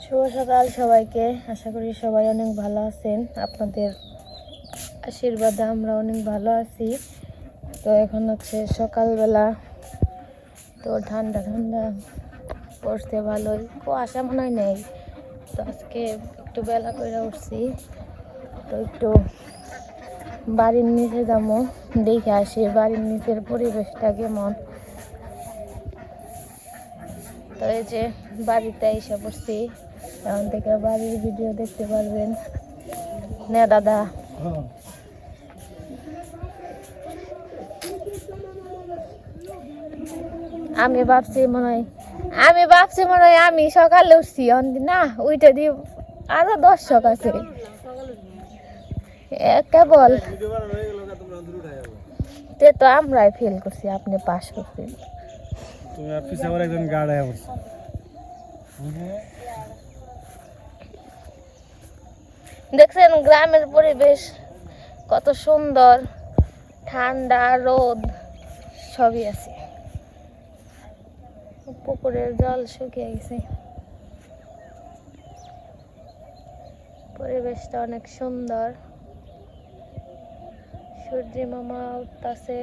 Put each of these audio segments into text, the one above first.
শুভ সকাল সবাইকে। আশা করি সবাই অনেক ভালো আছেন। আপনাদের আশীর্বাদে আমরা অনেক ভালো আছি। তো এখন হচ্ছে সকালবেলা, তো ঠান্ডা ঠান্ডা পড়ছে ভালোই, কুয়াশা মনে হয় নেই। তো আজকে একটু বেলা করে উঠছি, তো একটু বাড়ির নিচে যাবো, দেখে আসি বাড়ির নিচের পরিবেশটা কেমন। তো এই যে বাড়িতে এসে পড়ছি, এখন থেকে বাড়ির ভিডিও দেখতে পারবেন না দাদা। আমি ভাবছি মনে হয় আমি সকালে উঠছি, না উইটা দিয়ে আরো দর্শক আছে কেবল, তে তো আমরাই ফেল করছি, আপনি পাস করছেন। দেখছেন গ্রামের পরিবেশ কত সুন্দর, ঠান্ডা রোদ সবই আছে। পুকুরের জল শুকিয়ে গেছে, পরিবেশটা অনেক সুন্দর। সূর্য মামা উঠতেছে।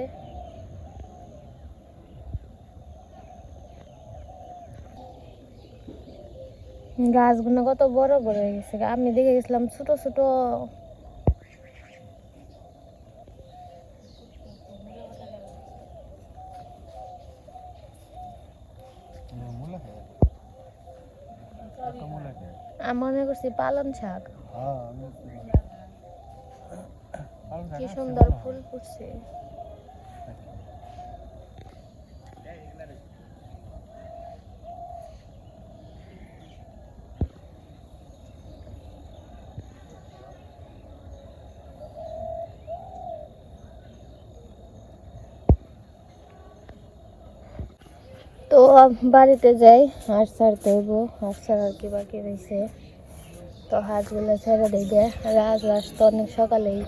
গাছগুলো কত বড় বড় হয়ে গেছে, আমি দেখে গেছিলাম ছোট ছোট। আমি মনে করছি পালন শাক। কি সুন্দর ফুল ফুটছে। তো বাড়িতে যাই, হাঁস ছাড়তে হইব, হাঁস ছাড়ার কি বাকি রয়েছে। তো হাঁসগুলো ছেড়ে দিয়ে রাজ তো অনেক সকালেই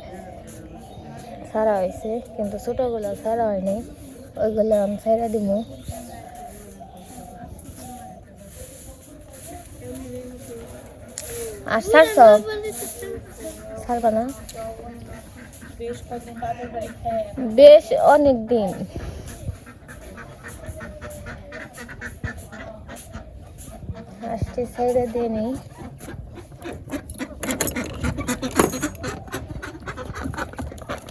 ছাড়া হয়েছে, কিন্তু ছোটগুলো ছাড়া হয়নি, ওইগুলো আমি ছেড়ে দিব। আর ছাড়ছ ছাড়বা না? বেশ অনেক দিন। হাঁসটি ছেড়ে দিয়ে নি।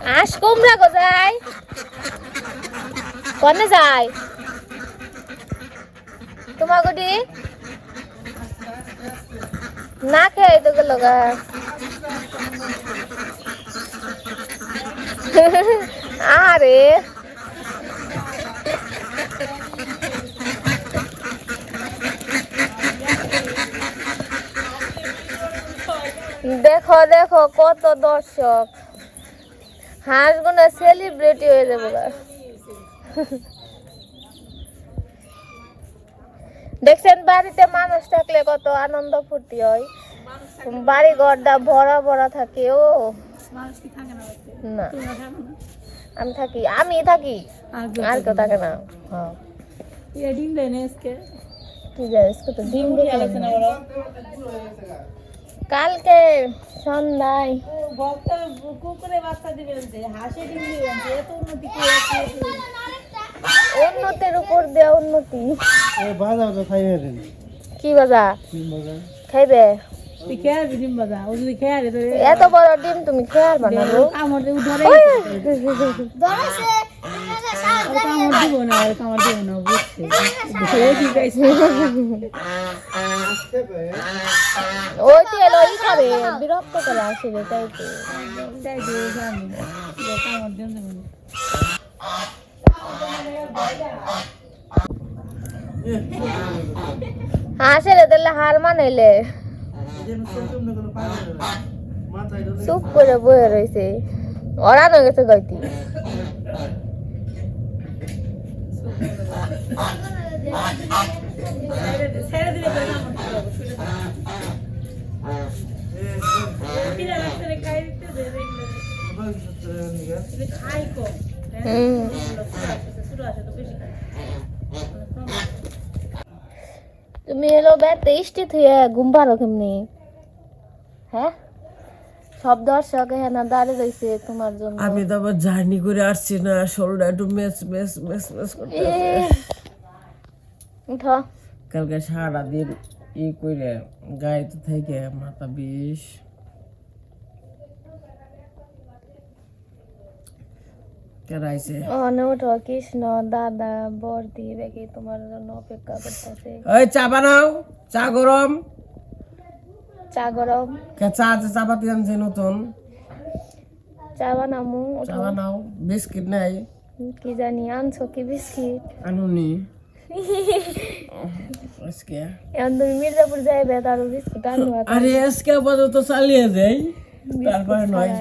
হাঁস কুমড়া গো যায় কনে যায় তোমার গটি না খেয়ে তো গেল গা। আরে দেখো দেখো কত দর্শক, হাঁসগুলো সেলিব্রিটি হয়ে যাবে। দেখছেন বাড়িতে মানুষ থাকলে কত আনন্দ ফুর্তি হয়, বাড়ি ঘরটা ভরা ভরা থাকে। ও না, আমি থাকি আর কেউ থাকে না। ডিম কালকে সন্ধ্যায় উন্নতির উপর দেওয়া উন্নতি। কি বাজা খাইবে? এত বড় ডিম তুমি খেয়ার বানাবো? ওই তেল ওই খাবে, বিরক্ত করে আসবে তাই তো। হাঁসের দিলে হার মানাইলে চুপ করে বয়ে রয়েছে, ওড়ানো গেছে গইতি। তুমি এলো বেতে ইষ্টি থুয়ে ঘুম পারো কেমনি? হ্যাঁ সব দর্শক এখানে দাঁড়িয়ে রয়েছে তোমার জন্য। আমি তো আবার জার্নি করে আসছি না, শরীরটা একটু মেস মেস মেস মেস করতেছে। উঠো। কালকে সারাদিন ই করে গাড়িতে থেকে মাথা বিষ। কেরাইছে উঠো, কৃষ্ণ দাদা বর্দি দেখি তোমার জন্য অপেক্ষা করতেছে। ওই চা বানাও, চা গরম। চা গরম, চা পাতি আনছে নতুন, চা বানামু। চা বানাও। বিস্কিট নাই? কি জানি আনছো কি বিস্কিট? আনুনি আজকে। এখন তুমি মির্জাপুর যাইবে তারও বিস্কুট আনবো। আরে আজকে আপাতত চালিয়ে যাই, তারপরে নয়।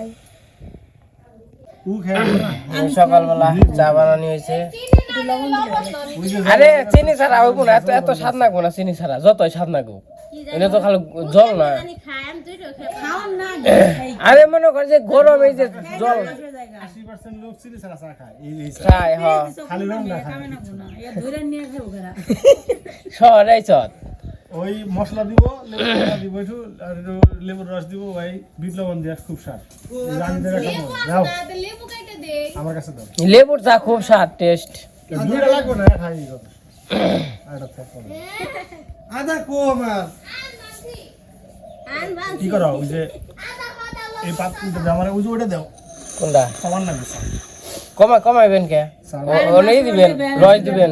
সকালবেলা চা বানানি হয়েছে। আরে চিনি ছাড়া হইব না, এত এত স্বাদ লাগবো না চিনি ছাড়া, যতই স্বাদ লাগুক। এটা তো খালি জল না। আরে মনে কর যে গরম, এই যে জল খায়। হ্যাঁ শহরে চত ওই মশলা দিব, দিব একটু, আর একটু লেবুর রস দিব ভাই, বিট লবণ দিয়ে খুব স্বাদ। দাও আমার কাছে দাও। লেবুর চা খুব স্বাদ, টেস্ট। দুইটা লাগবে না, খাই আদা কো আমার কি করো? ওই যে এই পাত্রটা দাও, মানে ওই যে ওইটা দাও। কোনটা? সমান না বেশি, কমাইবেন কে? অনেক দিবেন, রস দিবেন।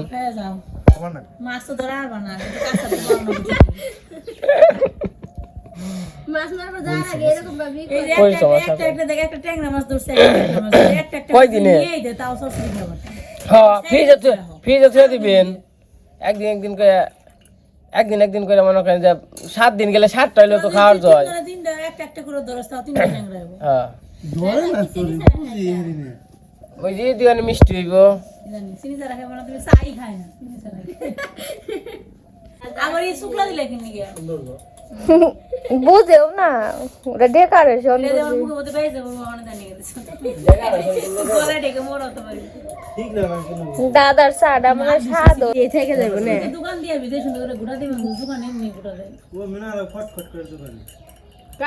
সমান না। মাছ তো ধরা আর বানা কিন্তু কাঁচা তো বানানো মাছ মারবো যার আগে এরকম ভাবে এই যে কই তোমার একটা সাথে? একটা দেখে একটা ট্যাংরা মাছ ধরছে, একটা মাছ ধরছে, একটা কয় দিনে? নিয়েই দে তাও সব ঠিক হবে। হ্যাঁ ফ্রিজে থুয়ে দিবেন। একদিন করে মনে করেন যে 7 দিন গেলে 7টা হইলে তো খাওয়ার জয়। তিনটা একটা একটা করে ধরছ তাও তিনটা ট্যাংরা হবে। হ্যাঁ ধরে না তোর বুঝি হেরিনে। ওই যে দিওয়ানে মিষ্টি হইব। জানি চিনি ছাড়া খাবে না, তুমি চাই খায় না চিনি ছাড়া। আবার এই শুকলা দিলে কিনে গিয়া বুঝেও না ওটা ডেকারেশন। এই যে আমার মুখে মধ্যে বাইরে যাবো অনেক জানি গেছে গলা ডেকে মোর হতে পারি। ঠিক না কেন? দাদার চাটা মানে স্বাদ এই থেকে যাবে না। দোকান দিয়ে বিদেশ সুন্দর করে গুড়া দিবেন, দোকানে এমনি গুড়া দেয়। ও মিনারে ফটফট করে দোকান।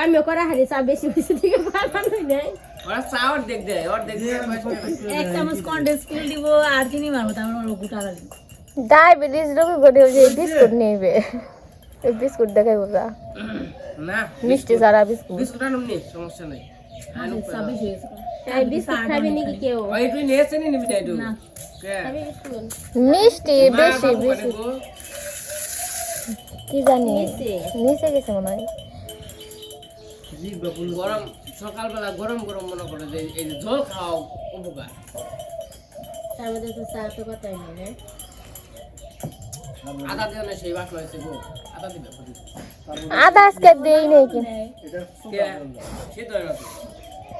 আমিও করা হারি চা বেশি বেশি থেকে বানানোই নাই। ওরা চা অর্ধেক দেয়, অর্ধেক দিয়ে এক চামচ কনডেন্স মিল্ক দিব আর চিনি মারবো, তারপর আমার গুটা লাগবে। ডায়াবেটিস রোগী করে যে বিস্কুট নেবে, এই বিস্কুট দেখাই বোঝা না মিষ্টি সারা বিস্কুট। বিস্কুট আনুন নি, সমস্যা নাই। ছাব্বিশ হয়েছে এই বিস্কুট খাবি নাকি কেউ? ওই তুই নিয়েছে নি নিবি না একটু? না। কে? মিষ্টি মা বেশি বাবু বেশি বাড়ি গো। কি জানি নিচে গেছে মনে হয়। গরম সকালবেলা গরম গরম মনে করে যে এই যে জল খাও উপকার। তার মধ্যে তো চা তো কথাই নেই। আদা দিয়ে না সেই বাসনা হয়েছে গো, আদা দিবে বুঝি। আদা আজকে দেই নাই কি কে? শীত হয় না তো।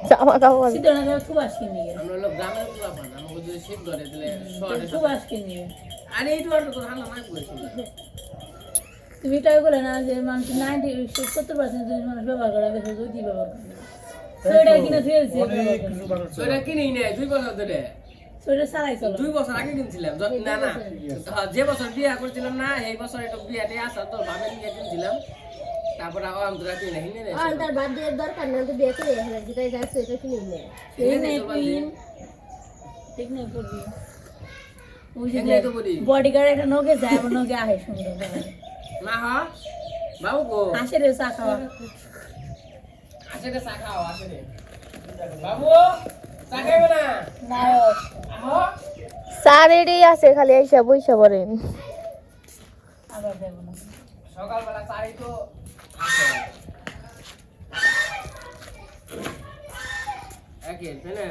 জামা কাপড় শীত না দেওয়া খুব আসকে নিয়ে আমরা হলো গ্রামের পোলাপান, আমাকে যদি শীত ধরে তাহলে শহরে খুব আসকে নিয়ে। আরে এইটু আর তো ঠান্ডা নাই পড়েছিল। তুমি এটাই বলে না যে মানুষ 70% জিনিস মানুষ ব্যবহার করে, বেশি যদি ব্যবহার করে সোয়েটার কিনে ধুয়েছি, ওটা কিনেই নেই 2 বছর ধরে। সোয়েটার সারাই চলো 2 বছর আগে কিনছিলাম। না না হ্যাঁ, যে বছর বিয়ে করছিলাম না এই বছর একটু বিয়েতে আসা তো ভাবে নিয়ে কিনছিলাম। তারপর আবার আমরা কিনে কিনে নেই। আর তার বার্থডে দরকার না তো বিয়ে করে এখানে যেটাই যাচ্ছে এটা কিনে নে। এই নেই পিন ঠিক নেই পড়বি ওই যে এটাই তো বলি। বডিগার্ড একটা নগে যায়, আবার নগে আহে সুন্দর না হ্যাঁ বাবু গো আসে রে চা খাওয়া। আসে রে চা খাও, আসে রে বাবু চা খাইবে না? নায়ক আহো চা রেডি আছে, খালি আইসা বইসা পড়েন। আবার দেব না সকালবেলা চাই তো আসে একে তাই না?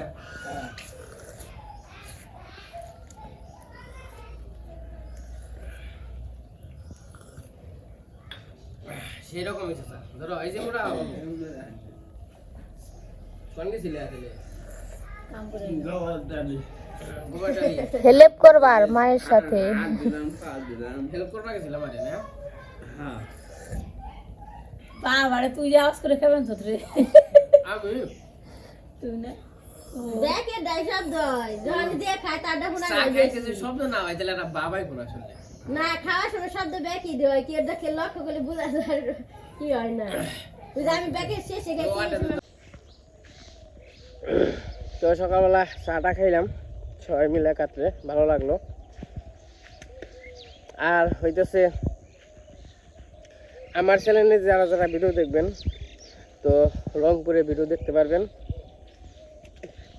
সেরকম হয়েছে স্যার। ধরো এই যে মোরা কোন গেছিলে আসলে কাম করে গোবাটাই হেল্প করবার মায়ের সাথে। হেল্প করবা গেছিলাম আরে না? পা বাড়ে তুই যে আওয়াজ করে খাবেন তো রে আমি তুই না দেখে ডাই শব্দ হয় যখন যে খায় তারটা শোনা চা খাইতে যে শব্দ না হয় তাহলে একটা বাবাই কোন আসলে না খাওয়ার সময় শব্দ ব্যাকই দেওয়া হয়, কি ওর দেখে লক্ষ্য করলে বোঝা যায় কি হয় না। ওই যে আমি ব্যাকের শেষে গেছি। তো সকালবেলা চাটা খাইলাম সবাই মিলে কাটলে, ভালো লাগলো। আর হইতেছে আমার চ্যানেলে যারা যারা ভিডিও দেখবেন তো রংপুরে ভিডিও দেখতে পারবেন।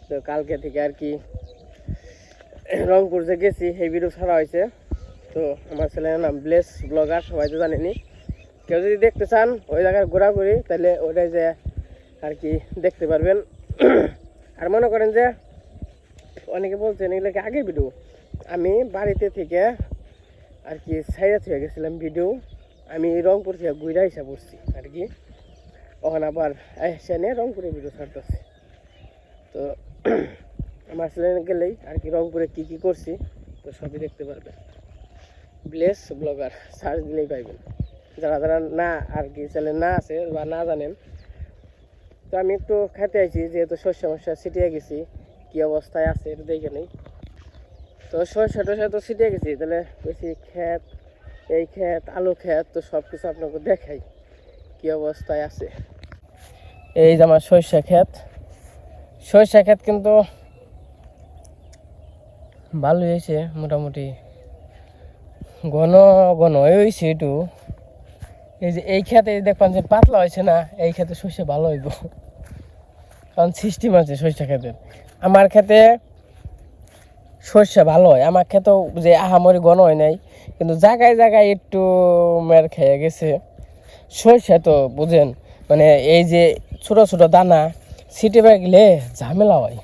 তো কালকে থেকে আর কি রংপুর যে গেছি এই ভিডিও ছাড়া হয়েছে। তো আমার চ্যানেলের নাম ব্লেস ব্লগার, সবাই তো জানেনি। কেউ যদি দেখতে চান ওই জায়গায় ঘোরাঘুরি তাহলে ওইটাই যে আর কি দেখতে পারবেন। আর মনে করেন যে অনেকে বলছেন এগুলোকে আগে ভিডিও, আমি বাড়িতে থেকে আর কি সাইডে থেকে গেছিলাম ভিডিও, আমি রংপুর থেকে ঘুরে হিসাব করছি আর কি। ওখানে আবার এসে রংপুরে ভিডিও ছাড়তেছে। তো আমার চ্যানেলে গেলেই আর কি রংপুরে কী কী করছি তো সবই দেখতে পারবেন। ব্লেস ব্লগার সার্চ দিলেই পাইবেন, যারা যারা না আর কি চ্যানেল না আছে বা না জানেন। তো আমি একটু খেতে আইছি, যেহেতু শস্য মশা ছিটিয়ে গেছি, কী অবস্থায় আছে এটা দেখে নেই। তো শস্য টস্য তো ছিটিয়ে গেছি, তাহলে বেশি ক্ষেত, এই ক্ষেত আলু ক্ষেত, তো সব কিছু আপনাকে দেখাই কী অবস্থায় আছে। এই যে আমার সরিষা ক্ষেত, সরিষা ক্ষেত কিন্তু ভালোই হয়েছে, মোটামুটি ঘন ঘন হয়েছে একটু। এই যে এই ক্ষেতে দেখবেন যে পাতলা হয়েছে না, এই ক্ষেতে সরিষা ভালো হইব, কারণ সিস্টেম আছে সরিষা ক্ষেতের। আমার ক্ষেতে সরিষা ভালো হয়, আমার ক্ষেতেও যে আহামরি ঘন হয় নাই, কিন্তু জায়গায় জায়গায় একটু মের খেয়ে গেছে। সরিষা তো বুঝেন, মানে এই যে ছোট ছোট দানা ছিটে গেলে ঝামেলা হয়।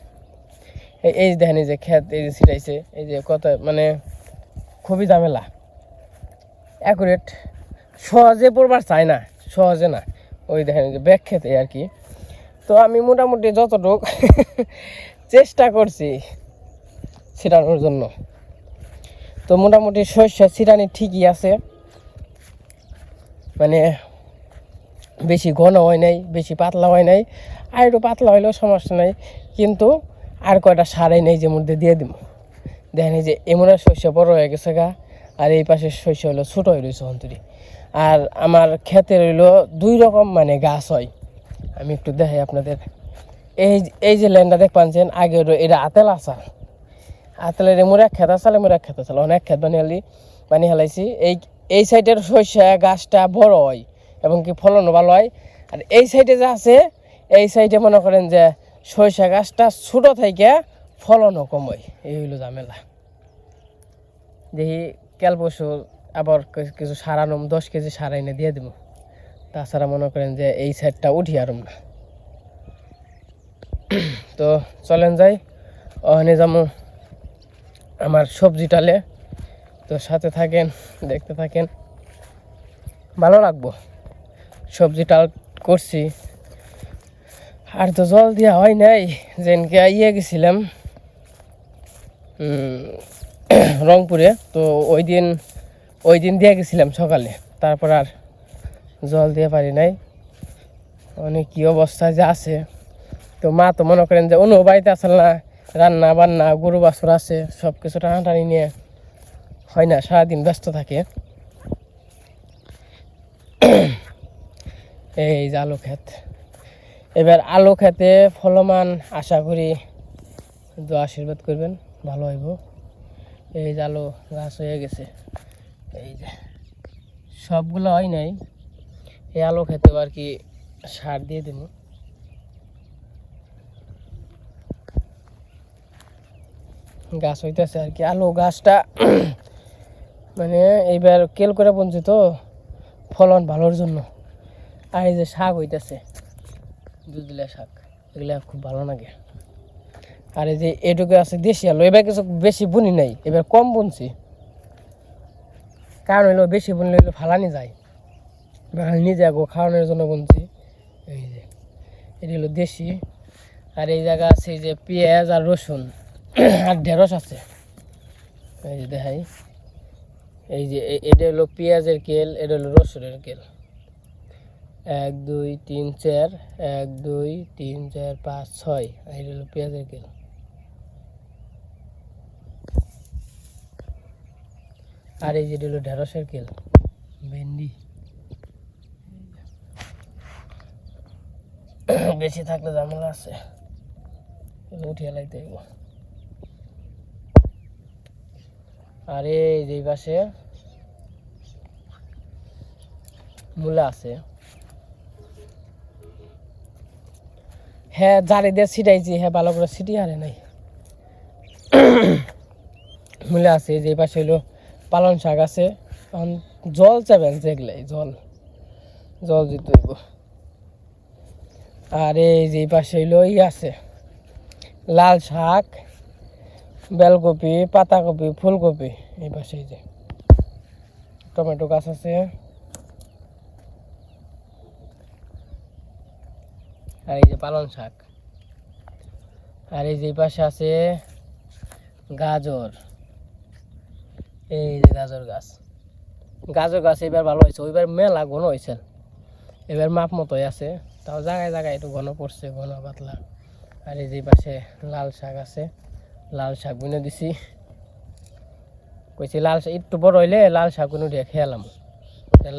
এই দেখেন এই যে ক্ষেত এই যে ছিটাইছে, এই যে কত মানে খুবই ঝামেলা। অ্যাকুরেট সহজে পড়বার চায় না, সহজে না। ওই দেখেন যে ব্যাগ খেতে আর কি। তো আমি মোটামুটি যতটুক চেষ্টা করছি ছিটানোর জন্য। তো মোটামুটি সরিষা ছিটানি ঠিকই আছে, মানে বেশি ঘন হয় নাই, বেশি পাতলা হয় নাই। আর একটু পাতলা হইলেও সমস্যা নাই, কিন্তু আর কয়টা সারাই নেই যে মধ্যে দিয়ে দিব। দেখেন এই যে এমন শস্য বড় হয়ে গেছে গা, আর এই পাশের শস্য হলো ছোটো হয়ে রয়েছে অন্তরি। আর আমার ক্ষেতে রইলো দুই রকম মানে গাছ হয়, আমি একটু দেখাই আপনাদের। এই যে ল্যান্ডটা দেখ পাচ্ছেন, আগে এটা আতেল আসাল, আতেলের মোরা ক্ষেত আসালে মোরা ক্ষেত আসাল, অনেক ক্ষেত বানিয়ে হেলাইছি। এই সাইডের শস্য গাছটা বড় হয় এবং কি ফলনও ভালো হয়। আর এই সাইডে যা আছে, এই সাইডে মনে করেন যে সরিষা গাছটা ছোটো থেকে ফলনও কম হয়। এই হইল ঝামেলা। দেখি কাল পরশু আবার কিছু সারানো 10 কেজি সারা এনে দিয়ে দেবো, তাছাড়া মনে করেন যে এই সাইডটা উঠি আরম না। তো চলেন যাই, ওখানে যাবো আমার সবজি টালে। তো সাথে থাকেন, দেখতে থাকেন, ভালো লাগবো। সবজি টাল করছি, আর তো জল দেওয়া হয় নাই। যেনকে ইয়ে গেছিলাম রংপুরে, তো ওই দিন দিয়ে গেছিলাম সকালে, তারপর আর জল দিয়ে পারি নাই। অনেক কী অবস্থা যে আছে। তো মা তো মনে করেন যে অন্য বাড়িতে আসল না, রান্না বান্না গরু বাছুর আছে, সব কিছু টানাটানি নিয়ে হয় না, সারাদিন ব্যস্ত থাকে। এই যে আলু ক্ষেত, এবার আলু খেতে ফলমান আশা করি দোয়া আশীর্বাদ করবেন, ভালো হইব। এই যে আলু গাছ হয়ে গেছে, এই যে সবগুলো হয় নাই। এই আলু খেতেও আর কি সার দিয়ে দেবো। গাছ হইতেছে আর কি, আলু গাছটা মানে এইবার কেল করে বলছি তো ফলন ভালোর জন্য। আর এই যে শাক হইতেছে, দুধলা শাক, এগুলা খুব ভালো লাগে। আর এই যে এটুকু আছে দেশি আলু, এবার কিছু বেশি বুনি নাই, এবার কম বুনছি, কারণ হইলো বেশি বুনলে হইলো ফালানি যায়, নিজে আগো খাওয়ানোর জন্য বুনছি। এই যে এটি হলো দেশি। আর এই জায়গা আছে যে পেঁয়াজ আর রসুন আর ঢেঁড়স আছে, এই যে দেখাই। এই যে এটা হলো পেঁয়াজের কেল, এটা হলো রসুনের কেল। 1 2 3 4, 1 2 3 4 5 6, এটা হলো পেঁয়াজের কেল। আর এই যে হলো ঢেঁড়সের কেল, ভেন্ডি বেশি থাকলে ঝামেলা আছে, উঠিয়ে লাইতে হইব। আর এই যে পাশে মূলা আছে, হ্যাঁ জারি দিয়ে ছিটাইছি, হ্যাঁ ভালো করে ছিটি হারে নাই। মূলা আছে, যে পাশে হইলো পালং শাক আছে। এখন জল চাবেন যেগুলাই, জল জল দিতে হইব। আর এই যে পাশে হইলো আছে লাল শাক, বেলকপি, পাতাকপি, ফুলকপি। এই পাশে এই যে টমেটো গাছ আছে। আর এই যে পালং শাক। আর এই যে পাশে আছে গাজর, এই যে গাজর গাছ। গাজর গাছ এবার ভালো হয়েছে, ওইবার মেলা ঘন হয়েছে, এবার মাপ মতোই আছে, তাও জায়গায় জায়গায় একটু ঘন পড়ছে, ঘন পাতলা। আর এই যে পাশে লাল শাক আছে, লাল শাক বুনে দিছি। কইছি লাল শাক একটু বড় হইলে লাল শাক বুনে দিয়ে খেয়ালাম,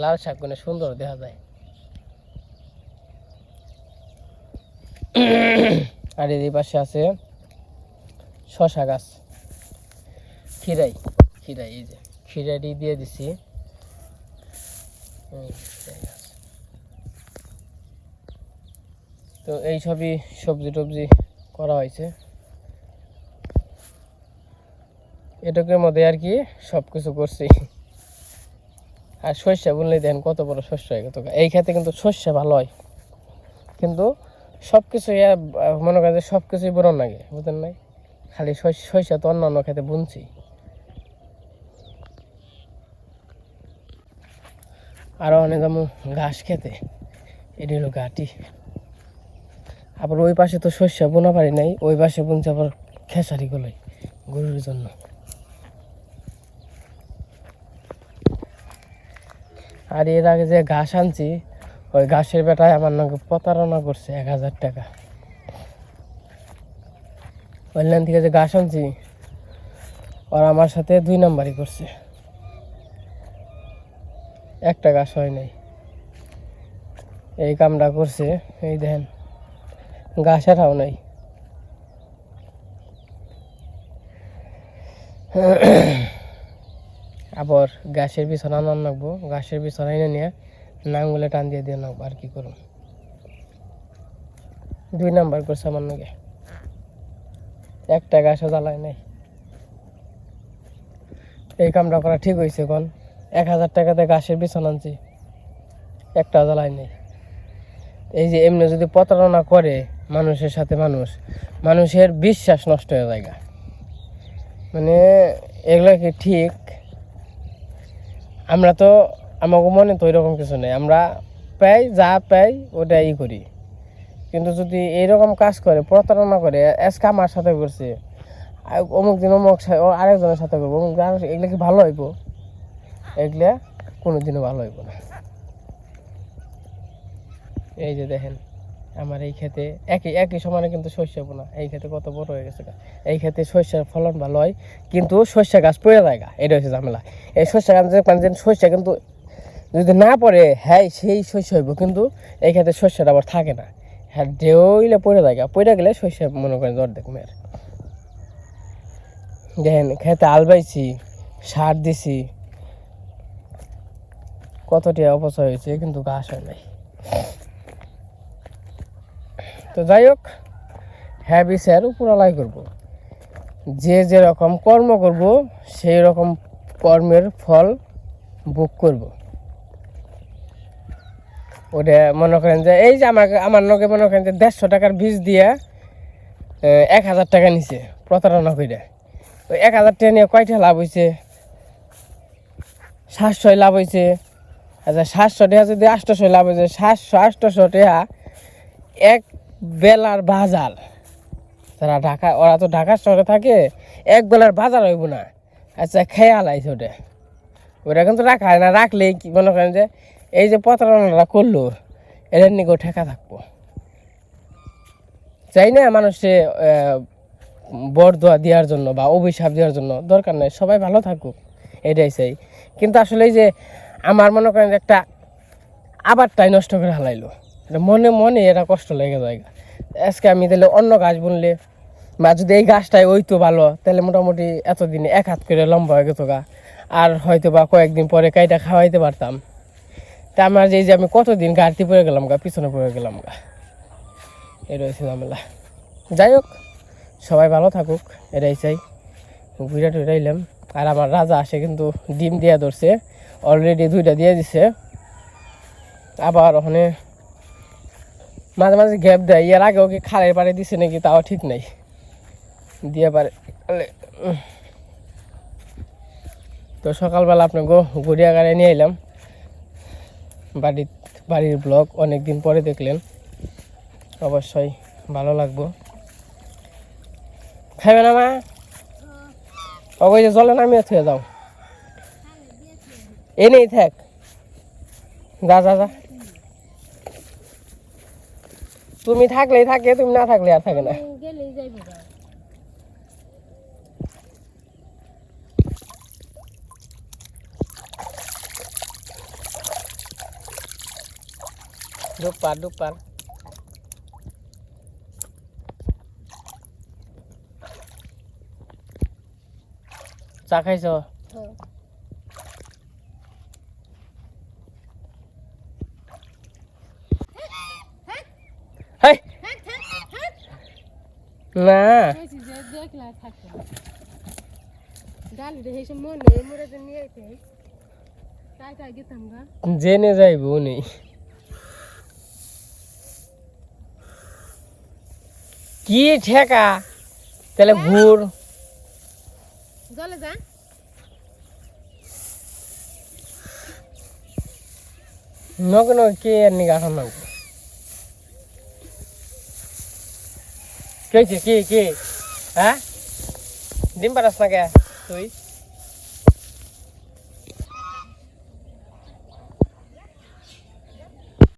লাল শাক বুনে সুন্দর দেখা যায়। আর এই পাশে আছে শশা গাছ, খিরাই খিরাই, এই যে খিরাইটি দিয়ে দিছি। তো এই সবই সবজি টবজি করা হয়েছে এটুকুর মধ্যে আর কি, সব কিছু করছি। আর সর্ষে বললে দেন কত বড় শস্য হয়ে গেত। এই খেতে কিন্তু সর্ষে ভালো হয়, কিন্তু সব কিছু মনে করেন যে সব কিছুই বড় লাগে, বুঝলেন নাই? খালি সর্ষে তো অন্যান্য খেতে বুনছি। আরো অনেক যেমন ঘাস খেতে, এটি হলো ঘাটি। আবার ওই পাশে তো সর্ষে বোনা পারি নাই, ওই পাশে বুনছে আবার খেসারি গুলোই গরুর জন্য। আর এর আগে যে ঘাস আনছি, ওই ঘাসের বেটায় আমার নাকি প্রতারণা করছে 1000 টাকা। অনলাইন থেকে যে ঘাস আনছি, ওরা আমার সাথে 2 নাম্বারই করছে, একটা ঘাস হয় নাই। এই কামটা করছে, এই দেখেন ঘাস এটাও নাই। আবার গাছের বিছানা আনার লাগবো, গাছের বিছানা এনে নিয়ে নাঙ্গলে টান দিয়ে দিয়ে নাকবো। আর কি করুন, 2 নাম্বার করছে আমার নাকি, একটা গাছও জ্বালায় নাই। এই কামটা করা ঠিক হয়েছে? কোন 1000 টাকাতে গাছের বিছানা আনছি, একটা জ্বালায় নেই। এই যে এমনি যদি প্রতারণা করে মানুষের সাথে মানুষের বিশ্বাস নষ্ট হয়ে যায়। মানে এগুলো কি ঠিক? আমরা তো আমাকে মনে তো এরকম কিছু নেই, আমরা পাই যা পাই ওটাই করি। কিন্তু যদি এইরকম কাজ করে, প্রতারণা করে, আজকে আমার সাথে করছে, অমুক দিন অমুক আরেকজনের সাথে করবো, এগুলো কি ভালো হইব? এগুলা কোনোদিনও ভালো হইব না। এই যে দেখেন আমার এই ক্ষেতে একই সমানে কিন্তু শস্য বোনা, এই ক্ষেতে কত বড় হয়ে গেছে। এই ক্ষেতে শস্যের ফলন ভালো হয়, কিন্তু শস্য গাছ পড়ে যায়, এটা হচ্ছে ঝামেলা। এই শস্য গাছ শস্য কিন্তু যদি না পড়ে, হ্যাঁ সেই শস্য হইব, কিন্তু এই ক্ষেত্রে শস্যটা আবার থাকে না। হ্যাঁ ঢেউলে পড়ে যায়, পড়ে গেলে শস্য মনে করেন জ্বর দেখুন। আর দেখেন খেতে আল বাইছি, সার দিছি, কতটি অপচয় হয়েছে, কিন্তু ঘাস হয় নাই। তো যাই হোক, হ্যাঁ বিচার উপরালাই করবো, যে যেরকম কর্ম করব সেই রকম কর্মের ফল ভোগ করব। ওটা মনে করেন যে এই যে আমার নগে মনে করেন যে 150 টাকার বীজ দিয়ে 1000 টাকা নিছে প্রতারণা করে। ওই 1000 টাকা নিয়ে কয়টা লাভ হয়েছে? 700 লাভ হয়েছে। আচ্ছা 700 টাকা যদি 800 লাভ হয়েছে, 700-800 টাকা এক বেলার বাজার। যারা ওরা তো ঢাকা শহরে থাকে, এক বেলার বাজার হইব না। আচ্ছা খেয়াল আইছে ওটা কিন্তু রাখা হয় না। রাখলে কি মনে করেন যে এই যে প্রতারণাটা করলো, এদের নিকেও ঠেকা থাকবো। চাই না মানুষে বরদোয়া দেওয়ার জন্য বা অভিশাপ দেওয়ার জন্য, দরকার নেই, সবাই ভালো থাকুক, এটাই চাই। কিন্তু আসলে এই যে আমার মনে করেন একটা আবারটাই নষ্ট করে হালাইলো, মনে মনে এটা কষ্ট লেগে যায়। আজকে আমি তাহলে অন্য গাছ বুনলে বা যদি এই গাছটাই ওইতো ভালো, তাহলে মোটামুটি এতদিনে 1 হাত করে লম্বা হয়ে গেতো গা, আর হয়তো বা কয়েকদিন পরে কাইটা খাওয়াইতে পারতাম। তা আমার যে আমি কতদিন গাড়িতে পড়ে গেলাম গা, পিছনে পড়ে গেলাম গা, এই রয়েছে ঝামেলা। যাই হোক, সবাই ভালো থাকুক, এটাই চাই। ঘুরে টুরে এলাম। আর আমার রাজা আসে কিন্তু ডিম দিয়া ধরছে, অলরেডি 2টা দিয়ে দিছে। আবার ওখানে মাঝে মাঝে গ্যাপ দেয়, এর আগেও কি খালের পাড়ে দিছে নাকি তাও ঠিক নাই, দিয়ে পারে। তো সকালবেলা আপনাকে গড়িয়াগাড়ে নিয়ে এলাম। বাড়ির ব্লগ অনেকদিন পরে দেখলেন, অবশ্যই ভালো লাগবো। খাবে না মা? ওই যে জলে নামিয়ে থুয়ে যাও, এ নেই থাক, যা যা যা। তুমি থাকলেই থাকে, তুমি না থাকলে আর থাকে না। গেলেই যাইবো গা। ডুপার চা খাইছ? হেই না, জেনে যাইব নেই। কি ঠেকা, তাহলে ঘুর জলে যা। নগন কে এমনি গাছার নাম কে কে কে হ্যাঁ ডিম পারাস না কে তুই?